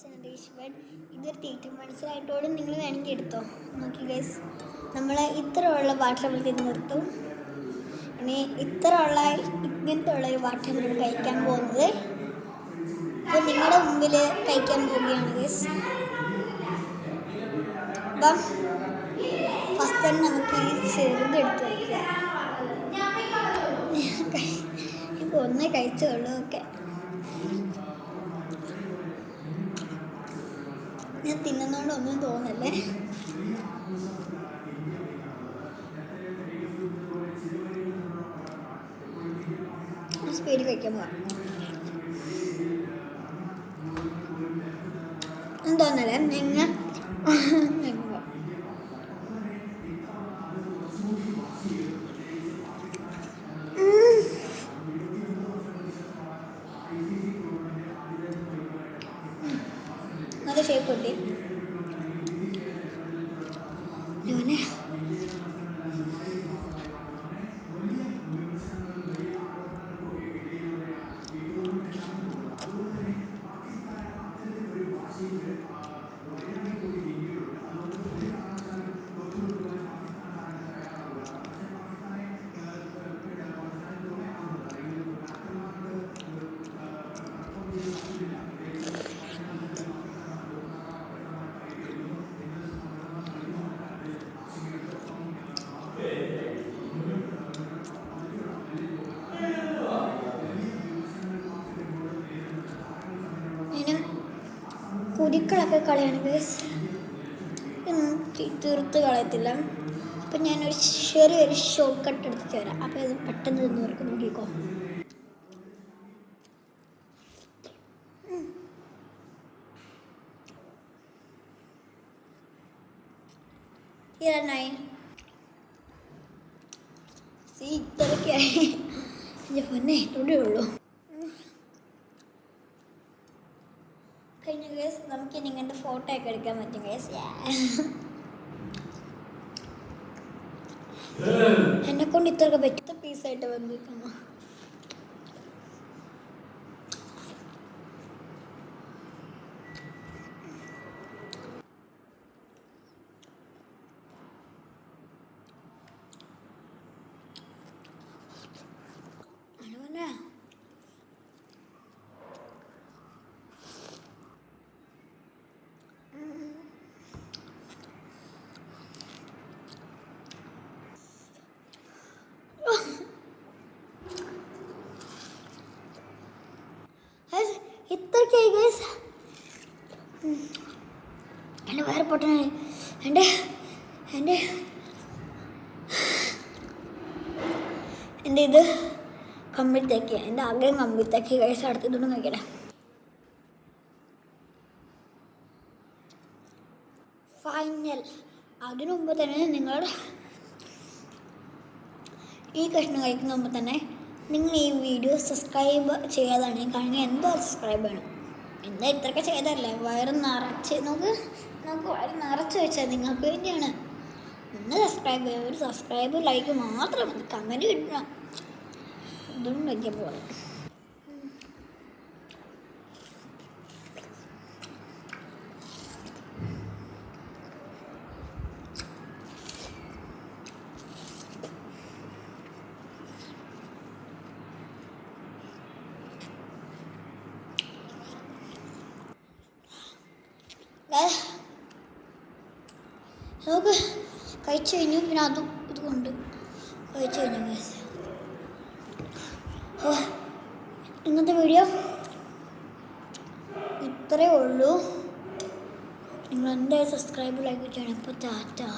Sandesh but ഇതൊരു തീറ്റ മനസ്സിലായിട്ടോടെ നിങ്ങൾ വേണമെങ്കിൽ എടുത്തോ. നോക്കി ഗൈസ്, നമ്മൾ ഇത്ര ഉള്ള വാട്ടർ നമ്മൾ നിർത്തും. ഇനി ഇത്ര ഉള്ള ഇങ്ങനത്തെ ഉള്ള ഒരു വാട്ടർ നമ്മൾ കഴിക്കാൻ പോകുന്നത്. അപ്പോൾ നിങ്ങളുടെ മുമ്പിൽ കഴിക്കാൻ പോവുകയാണ് ഗൈസ്. അപ്പം ഫസ്റ്റ് തന്നെ നമുക്ക് ഈ ചെറുത് എടുത്ത് വയ്ക്കുക. ഇപ്പോൾ ഒന്നേ കഴിച്ചുള്ളൂ. ഓക്കെ, ഞാൻ തിന്നുന്നതുകൊണ്ട് ഒന്നും തോന്നല്ലേ. സ്പീഡിൽ കഴിക്കാൻ പോവാം. തോന്നല്ലേ നിങ്ങൾ നല്ല ഷേപ്പ് കിട്ടി. ഇവനെ കുരുക്കളൊക്കെ കളയാണ് ഗൈസ്. തീർത്ത് കളയത്തില്ല. അപ്പം ഞാനൊരു ചെറിയൊരു ഷോർട്ട് കട്ട് എടുത്തിട്ട് വരാം. അപ്പോൾ ഇത് പെട്ടെന്ന് തിന്നവർക്ക് നോക്കിക്കോ. ഇത്രയ്ക്കായി പൊന്നെ ഇവിടെ ഉള്ളൂ. കഴിഞ്ഞ കേസ് നമുക്കിനി ഇങ്ങനത്തെ ഫോട്ടോ ഒക്കെ എടുക്കാൻ പറ്റും കേസ്. എന്നെ കൊണ്ട് ഇത്രയൊക്കെ പറ്റുന്ന പീസായിട്ട് വന്നിരിക്കുന്നു. ഇത്രയ്ക്കായി ഗൈസ്. എൻ്റെ വേറെ പൊട്ടനാണ്. എൻ്റെ ഇത് കമ്പിത്തേക്ക്, എൻ്റെ ആഗ്രഹം കമ്പിത്തേക്ക് ഗൈസ്. അടുത്തിട്ടൊന്നും കഴിക്കട്ടെ. ഫൈനൽ. അതിനു മുമ്പ് തന്നെ നിങ്ങൾ ഈ കഷ്ണം കഴിക്കുന്ന മുമ്പ് തന്നെ നിങ്ങൾ ഈ വീഡിയോ സബ്സ്ക്രൈബ് ചെയ്യാതാണ് കാരണം എന്തോ സബ്സ്ക്രൈബ് ചെയ്യണം. എന്താ ഇത്രയൊക്കെ ചെയ്തല്ലേ? വയറ് നിറച്ച് നമുക്ക് വയറ് നിറച്ച് വെച്ചാൽ നിങ്ങൾക്ക് വേണ്ടിയാണ്. ഒന്ന് സബ്സ്ക്രൈബ് ചെയ്യുക. ഒരു സബ്സ്ക്രൈബ് ലൈക്ക് മാത്രം മതി. കമൻറ്റ് കിട്ടണം. ഇതൊന്നും വലിയ പോലെ. നമുക്ക് കഴിച്ചു കഴിഞ്ഞു. പിന്നെ അതും ഇതുകൊണ്ട് കഴിച്ചു കഴിഞ്ഞു ഗൈസ്. ഇന്നത്തെ വീഡിയോ ഇത്രയേ ഉള്ളൂ. നിങ്ങൾ എന്തായാലും സബ്സ്ക്രൈബ് ലൈക്ക് ചെയ്യണം. ഇപ്പോൾ ടാറ്റാ.